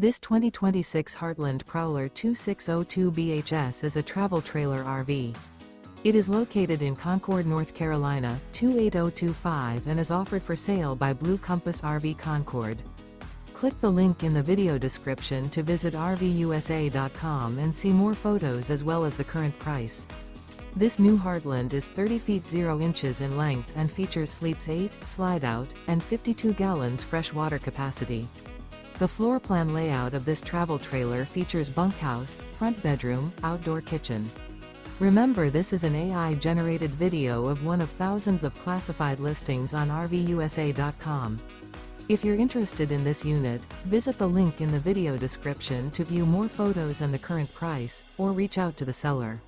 This 2026 Heartland Prowler 2602 BHS is a travel trailer RV. It is located in Concord, North Carolina, 28025 and is offered for sale by Blue Compass RV Concord. Click the link in the video description to visit RVUSA.com and see more photos as well as the current price. This new Heartland is 30 feet 0 inches in length and features sleeps 8, slide-out, and 52 gallons fresh water capacity. The floor plan layout of this travel trailer features bunkhouse, front bedroom, outdoor kitchen. Remember, this is an AI-generated video of one of thousands of classified listings on RVUSA.com. If you're interested in this unit, visit the link in the video description to view more photos and the current price, or reach out to the seller.